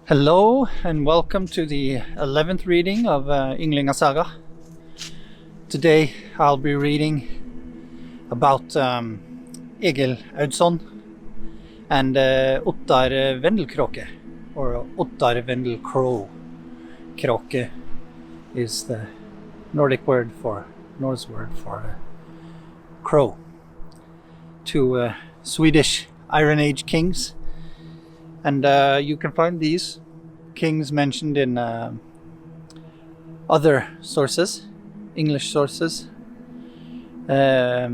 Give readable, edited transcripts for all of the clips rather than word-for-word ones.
Hello and welcome to the 11th reading of Ynglinga Saga. Today I'll be reading about Egil Audsson and Ottar Vendel-Crow, or Ottar Vendel-Crow. Kroke is the Nordic word for, Norse word for crow. Two Swedish Iron Age kings. And you can find these kings mentioned in other sources, English sources, where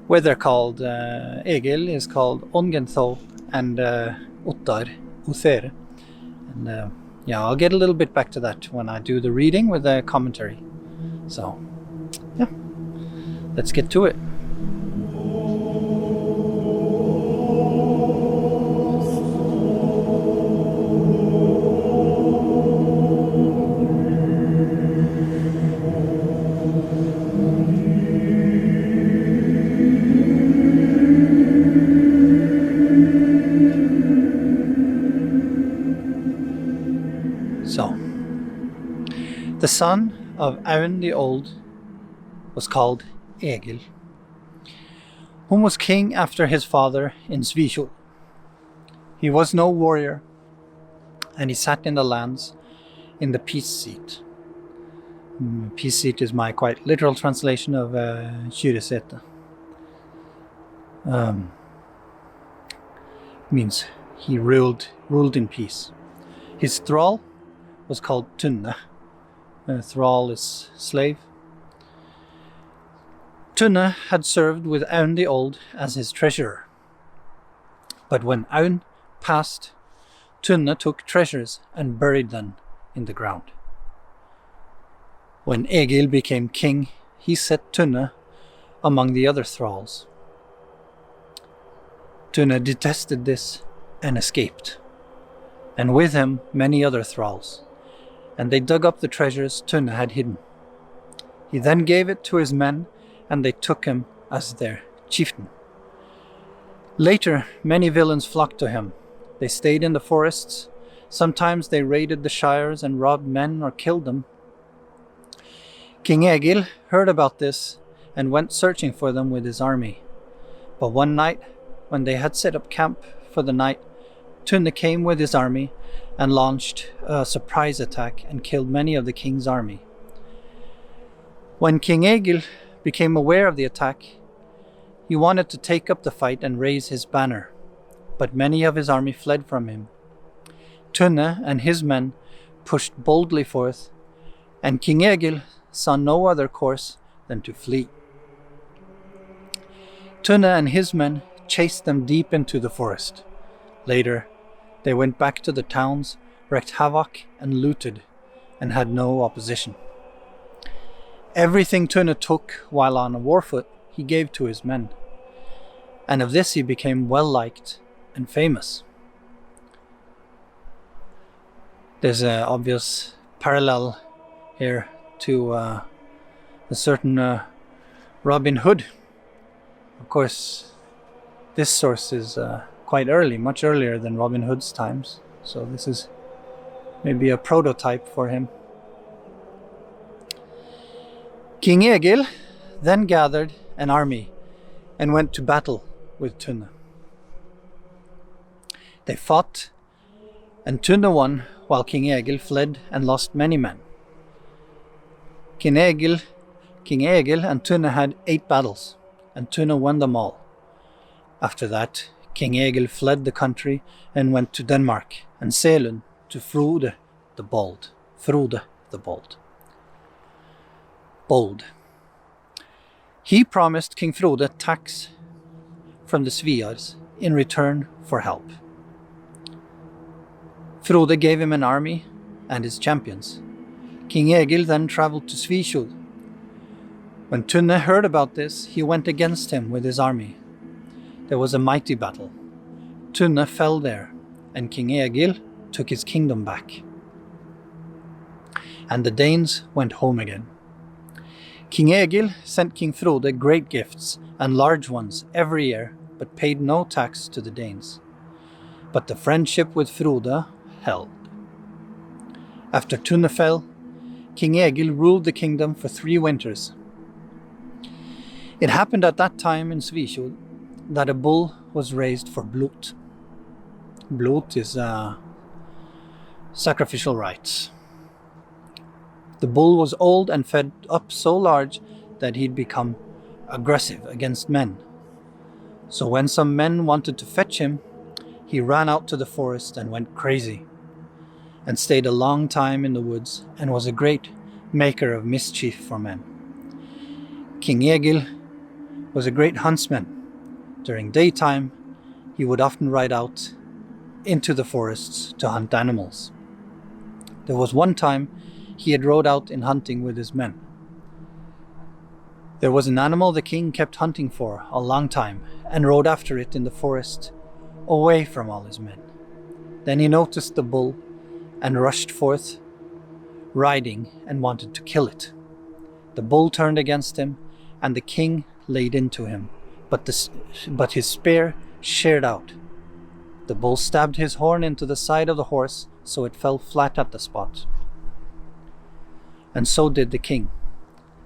they're called, Egil is called Ongenthal and Ottar Uthere. And yeah, I'll get a little bit back to that when I do the reading with the commentary. So, yeah, let's get to it. So, the son of Aun the Old was called Egil, whom was king after his father in Svishol. He was no warrior, and he sat in the lands in the peace seat. Peace seat is my quite literal translation of styresete. Means he ruled in peace. His thrall was called Tunne. Thrall is slave. Tunne had served with Aun the Old as his treasurer. But when Aun passed, Tunne took treasures and buried them in the ground. When Egil became king, he set Tunne among the other thralls. Tunne detested this and escaped, and with him many other thralls, and they dug up the treasures Tunne had hidden. He then gave it to his men, and they took him as their chieftain. Later, many villains flocked to him. They stayed in the forests. Sometimes they raided the shires and robbed men or killed them. King Egil heard about this and went searching for them with his army. But one night, when they had set up camp for the night, Tunne came with his army and launched a surprise attack and killed many of the king's army. When King Egil became aware of the attack, he wanted to take up the fight and raise his banner, but many of his army fled from him. Tunne and his men pushed boldly forth, and King Egil saw no other course than to flee. Tunne and his men chased them deep into the forest. Later, they went back to the towns, wreaked havoc and looted, and had no opposition. Everything Tunne took while on war foot he gave to his men, and of this he became well liked and famous. There's an obvious parallel here to a certain Robin Hood. Of course, this source is quite early, much earlier than Robin Hood's times, so this is maybe a prototype for him. King Egil then gathered an army and went to battle with Tunne. They fought, and Tunne won, while King Egil fled and lost many men. King Egil and Tunne had 8 battles, and Tunne won them all. After that, King Egil fled the country and went to Denmark, and Selund to Frode the Bold. He promised King Frode tax from the Sviars in return for help. Frode gave him an army and his champions. King Egil then traveled to Svishol. When Tunne heard about this, he went against him with his army. There was a mighty battle. Tunne fell there, and King Egil took his kingdom back. And the Danes went home again. King Egil sent King Frode great gifts, and large ones, every year, but paid no tax to the Danes. but the friendship with Frode held. After Tunne fell, King Egil ruled the kingdom for 3 winters. It happened at that time in Svitjod that a bull was raised for blot. Blot is sacrificial rites. The bull was old and fed up so large that he'd become aggressive against men. So when some men wanted to fetch him, he ran out to the forest and went crazy, and stayed a long time in the woods, and was a great maker of mischief for men. King Egil was a great huntsman. During daytime, he would often ride out into the forests to hunt animals. There was one time he had rode out in hunting with his men. There was an animal the king kept hunting for a long time, and rode after it in the forest, away from all his men. Then he noticed the bull, and rushed forth, riding, and wanted to kill it. The bull turned against him, and the king laid into him, but his spear sheared out. The bull stabbed his horn into the side of the horse, so it fell flat at the spot. And so did the king.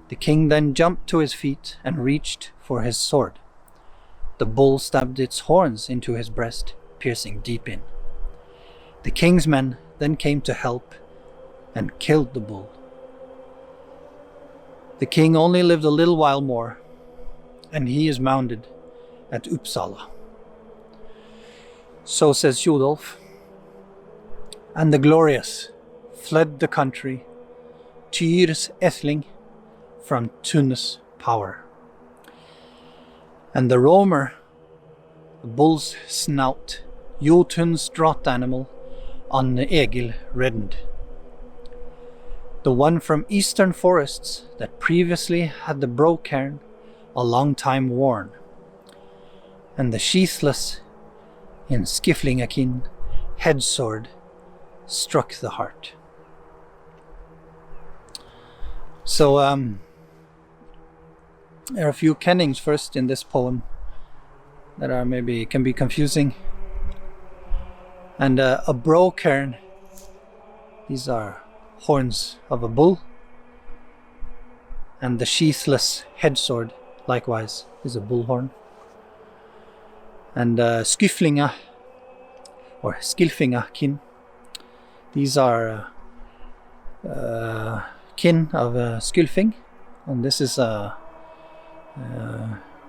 The king then jumped to his feet and reached for his sword. The bull stabbed its horns into his breast, piercing deep in. The king's men then came to help and killed the bull. The king only lived a little while more, and he is mounded at Uppsala. So says Tjodolf, and the glorious fled the country, Tyr's Ethling, from Tunne's power. And the roamer, the bull's snout, Jotun's draught animal, on Egil reddened. The one from eastern forests that previously had the brocairn a long time worn, and the sheathless in Skiflingakin head sword struck the heart. So there are a few kennings first in this poem that are maybe can be confusing. And a brocairn, these are horns of a bull, and the sheathless head sword likewise is a bullhorn. And Skiflinga or Skilfingakin, these are kin of Skilfing, and this is or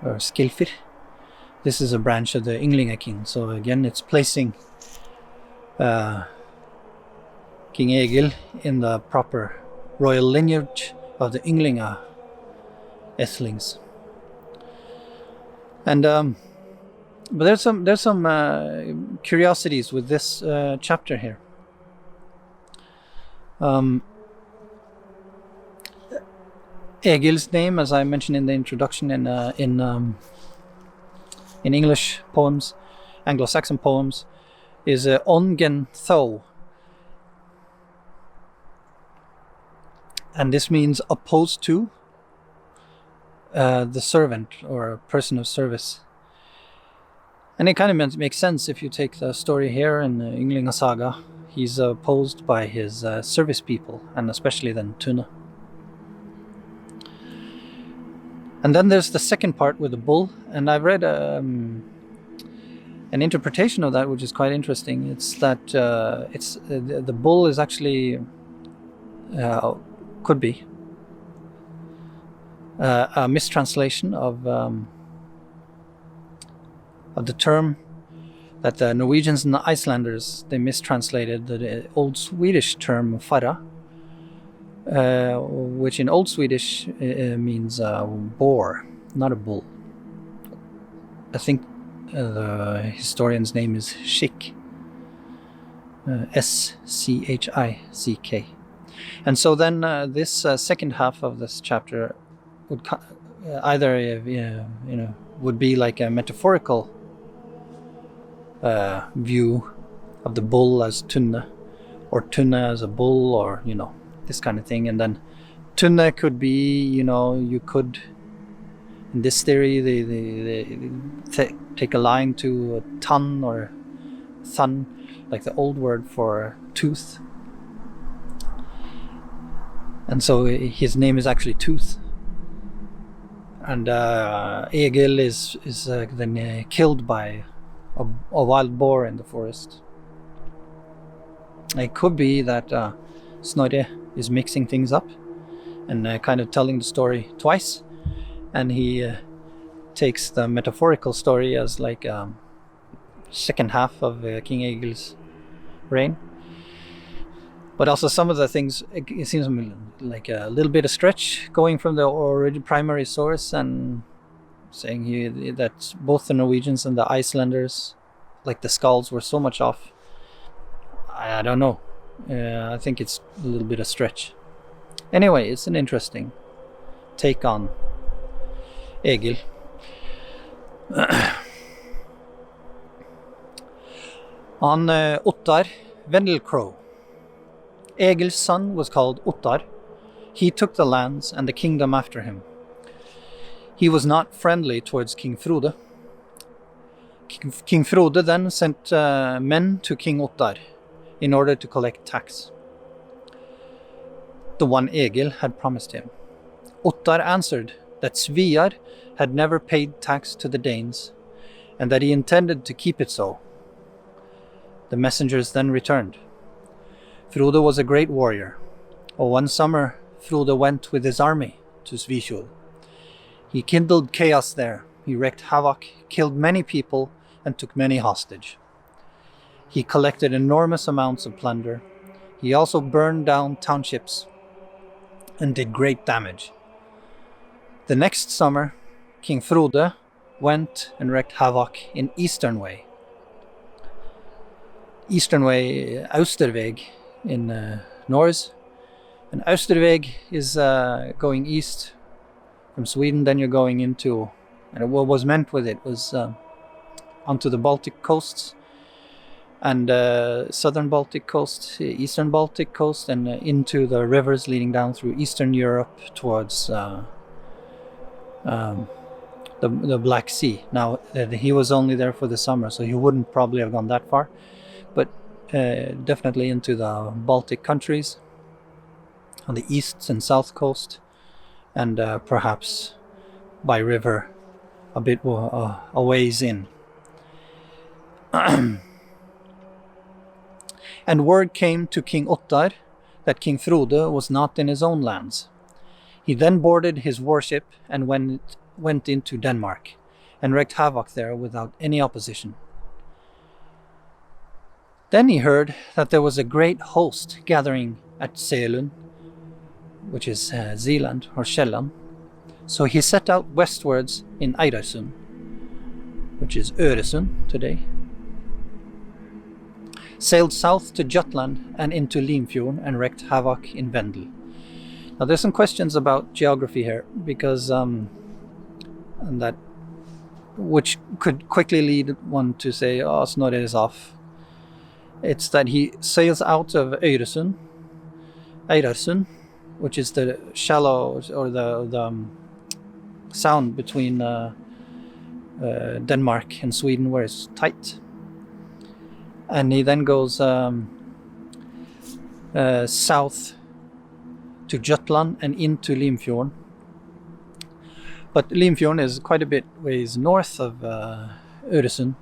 Skilfir. This is a branch of the Ynglinga kin. So again, it's placing King Egil in the proper royal lineage of the Ynglinga Ethlings. And but there's some curiosities with this chapter here. Egil's name, as I mentioned in the introduction, in English poems, Anglo-Saxon poems, is Ongen Tho, and this means opposed to the servant or person of service. And it kind of makes sense if you take the story here in the Ynglinga Saga. He's opposed by his service people, and especially then Tunne. And then there's the second part with the bull, and I've read an interpretation of that which is quite interesting. It's that the bull is actually could be a mistranslation of the term that the Norwegians and the Icelanders, they mistranslated the old Swedish term fara, which in old Swedish means boar, not a bull. I think the historian's name is Schick, S-C-H-I-C-K. And so then this second half of this chapter would either would be like a metaphorical view of the bull as Tunne, or Tunne as a bull, or this kind of thing. And then Tunne could be, you could, in this theory, they take a line to a ton, or thun, like the old word for tooth. And so his name is actually Tooth. And Egil is then killed by a wild boar in the forest. It could be that Snorre is mixing things up and kind of telling the story twice, and he takes the metaphorical story as like second half of King Egil's reign. But also some of the things, it seems like a little bit of stretch going from the original primary source and saying that both the Norwegians and the Icelanders, like the skulls, were so much off. I don't know. I think it's a little bit of stretch. Anyway, it's an interesting take on Egil. On Ottar Vendel-Crow. Egil's son was called Ottar. He took the lands and the kingdom after him. He was not friendly towards King Frode. King Frode then sent men to King Ottar in order to collect tax, the one Egil had promised him. Ottar answered that Sviar had never paid tax to the Danes and that he intended to keep it so. The messengers then returned. Frode was a great warrior. One summer, Frode went with his army to Limfjorden. He kindled chaos there. He wreaked havoc, killed many people, and took many hostage. He collected enormous amounts of plunder. He also burned down townships and did great damage. The next summer, King Frode went and wreaked havoc in Eastern Way. Eastern Way, Austerveg in Norse. And Austerveg is going east from Sweden, then you're going into, and what was meant with it was onto the Baltic coasts, and southern Baltic coast, eastern Baltic coast, and into the rivers leading down through Eastern Europe towards the Black Sea. Now, he was only there for the summer, so he wouldn't probably have gone that far, but definitely into the Baltic countries on the east and south coast, and perhaps by river a bit a ways in. And word came to King Ottar that King Frode was not in his own lands. He then boarded his warship and went into Denmark and wreaked havoc there without any opposition. Then he heard that there was a great host gathering at Selund, which is Zealand or Sjælland. So he set out westwards in Eidarsund, which is Øresund today, sailed south to Jutland and into Limfjorden and wreaked havoc in Vendel. Now there's some questions about geography here, because and that, which could quickly lead one to say, oh, Snorre is off. It's that he sails out of Eidarsund, which is the shallow, or the sound between Denmark and Sweden, where it's tight. And he then goes south to Jutland and into Limfjorden. But Limfjorden is quite a bit ways north of Øresund.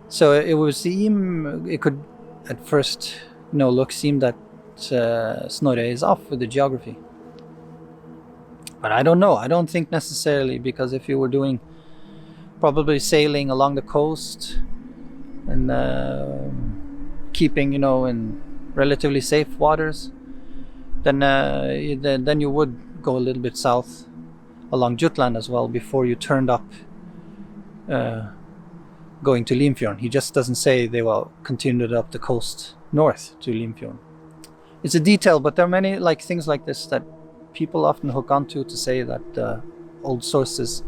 So it could at first look seem that Snorre is off with the geography. But I don't know. I don't think necessarily, because if you were doing probably sailing along the coast and keeping in relatively safe waters, then you would go a little bit south along Jutland as well before you turned up going to Limfjorden. He just doesn't say they will continue up the coast north to Limfjorden. It's a detail, but there are many things like this that people often hook onto to say that old sources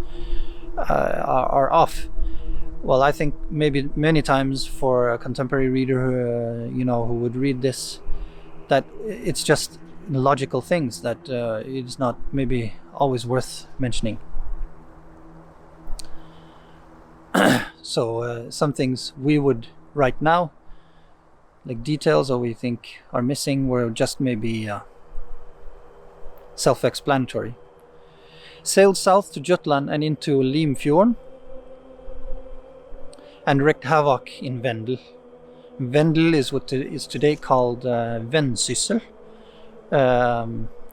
are off. Well, I think maybe many times for a contemporary reader who would read this, that it's just logical things that it's not maybe always worth mentioning. So some things we would right now, like details that we think are missing, were just maybe self-explanatory. Sailed south to Jutland and into Limfjorden, and wreaked havoc in Vendel. Vendel is what is today called Vendsyssel,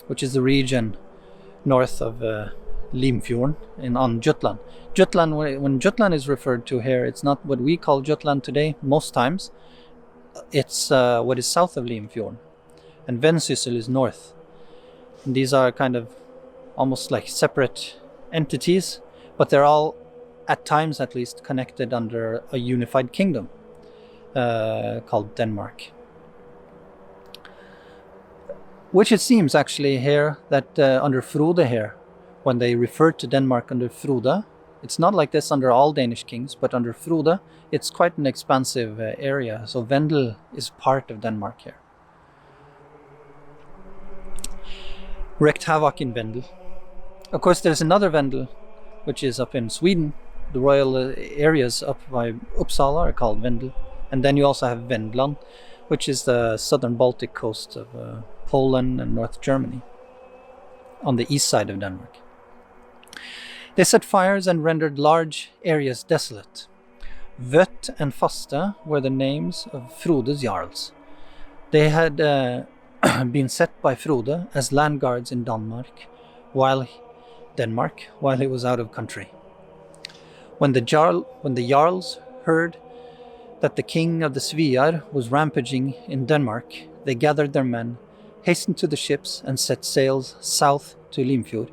which is the region north of Limfjorden on Jutland. Jutland, when Jutland is referred to here, it's not what we call Jutland today most times. It's what is south of Limfjorden, and Vendsyssel is north. And these are kind of almost like separate entities, but they're all, at times at least, connected under a unified kingdom called Denmark. Which it seems actually here that under Frode here, when they refer to Denmark under Frode, it's not like this under all Danish kings, but under Frode, it's quite an expansive area. So Vendel is part of Denmark here. Wreaked havoc in Vendel. Of course, there's another Vendel, which is up in Sweden. The royal areas up by Uppsala are called Vendel. And then you also have Vendland, which is the southern Baltic coast of Poland and North Germany, on the east side of Denmark. They set fires and rendered large areas desolate. Vött and Faste were the names of Frode's Jarls. They had been set by Frode as land guards in Denmark while he was out of country. When the Jarls heard that the king of the Sviar was rampaging in Denmark, they gathered their men, hastened to the ships, and set sails south to Limfjord.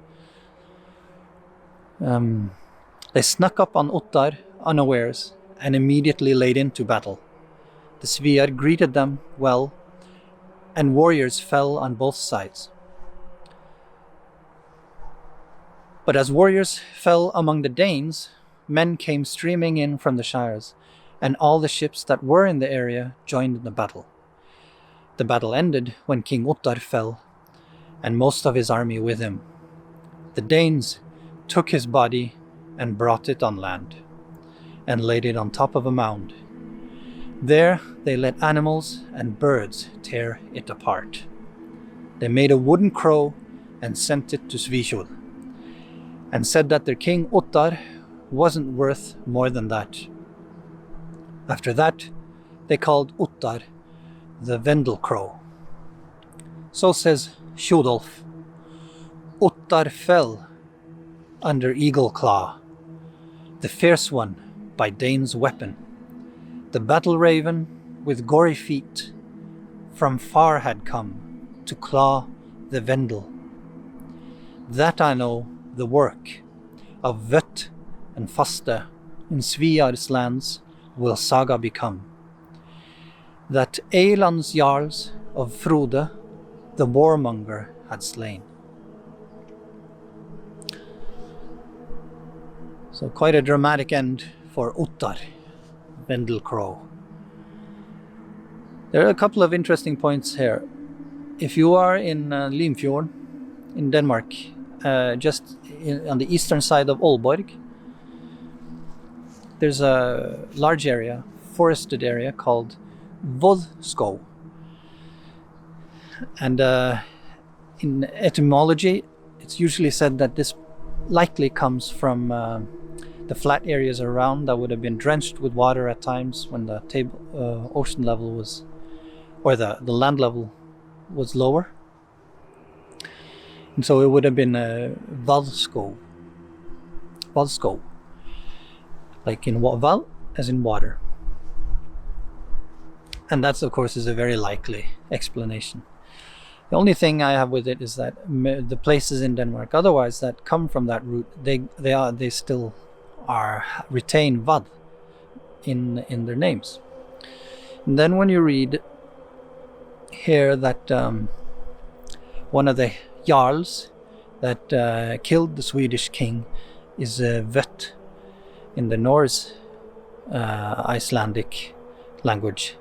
They snuck up on Ottar unawares and immediately laid into battle. The Sviar greeted them well, and warriors fell on both sides. But as warriors fell among the Danes, men came streaming in from the shires, and all the ships that were in the area joined in the battle. The battle ended when King Ottar fell, and most of his army with him. The Danes took his body and brought it on land, and laid it on top of a mound. There they let animals and birds tear it apart. They made a wooden crow and sent it to Svitjod, and said that their king Ottar wasn't worth more than that. After that, they called Ottar the Vendel-Crow. So says Tjodolf, Ottar fell under eagle claw, the fierce one by Dane's weapon. The battle raven with gory feet from far had come to claw the Vendel. That I know the work of Vött and Faste in Sviar's lands will saga become. That Eiland's Jarls of Frode the warmonger had slain. So quite a dramatic end for Ottar Vendel-Crow. There are a couple of interesting points here. If you are in Limfjorden in Denmark, on the eastern side of Aalborg, there's a large area, forested area called Vodskov. And in etymology, it's usually said that this likely comes from the flat areas around that would have been drenched with water at times when the ocean level was, or the land level was lower. And so it would have been Vodskov, like in Val, as in water. And that's, of course, is a very likely explanation. The only thing I have with it is that the places in Denmark otherwise that come from that root, they still retain Vad in their names. And then when you read here that one of the Jarls that killed the Swedish king is Vött in the Norse Icelandic language.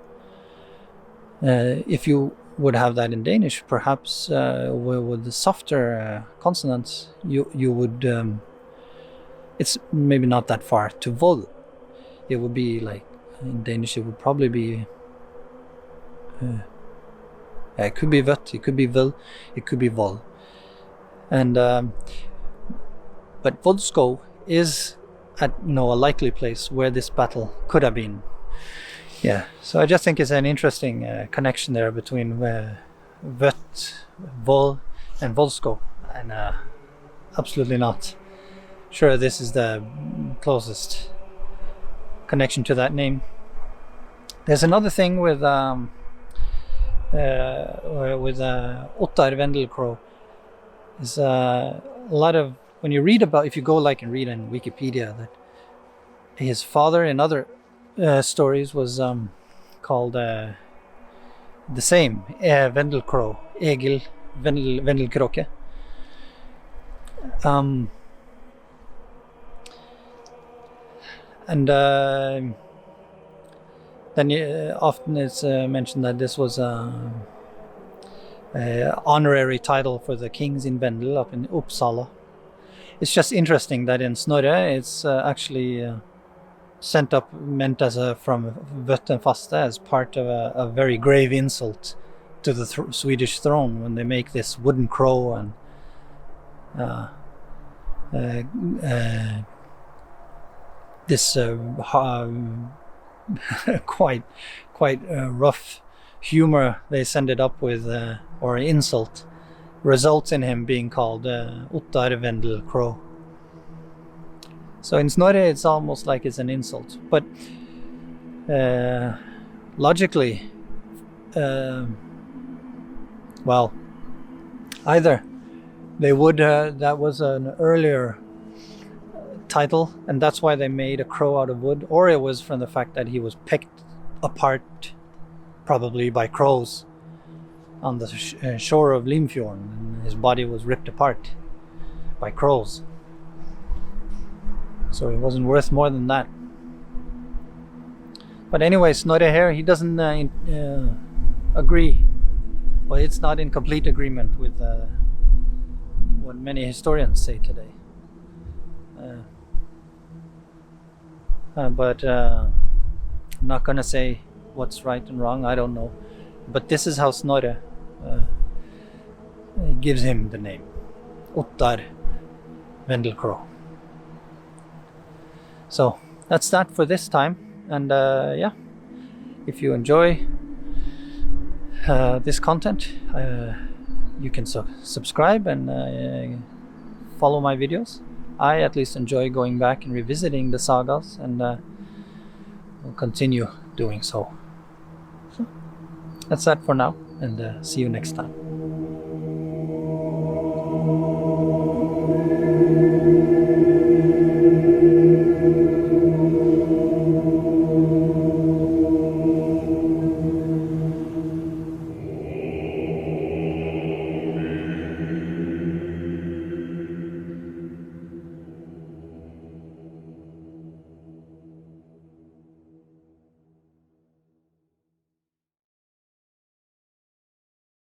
If you would have that in Danish, perhaps with the softer consonants, you would. It's maybe not that far to Vod. It would be like in Danish it would probably be it could be Vött, it could be Vil, it could be Vol. And but Vodskov is at a likely place where this battle could have been. Yeah, so I just think it's an interesting connection there between Vött, Vol, and Vodskov, and absolutely not sure this is the closest connection to that name. There's another thing with Ottar Vendel-Crow. Is a lot of, when you read about, if you go like and read in Wikipedia, that his father in other stories was called the same, Vendel-Crow, Egill Vendel-Crow. And then often it's mentioned that this was honorary title for the kings in Vendel up in Uppsala. It's just interesting that in Snorre it's actually sent up, meant as from Vött and Faste, as part of a very grave insult to the Swedish throne when they make this wooden crow and this quite rough humor they send it up with, or insult, results in him being called Ottar Vendel-Crow. So in Snorre it's almost like it's an insult, but logically, well, either they would, that was an earlier title and that's why they made a crow out of wood, or it was from the fact that he was picked apart probably by crows on the shore of Limfjorden, and his body was ripped apart by crows, so he wasn't worth more than that. But anyway, Snorre here, he doesn't agree, well, it's not in complete agreement with what many historians say today. But I'm not gonna say what's right and wrong, I don't know. But this is how Snorre gives him the name, Ottar Vendel-Crow. So that's that for this time. And yeah, if you enjoy this content, you can subscribe and follow my videos. I at least enjoy going back and revisiting the sagas, and will continue doing so. That's that for now, and see you next time.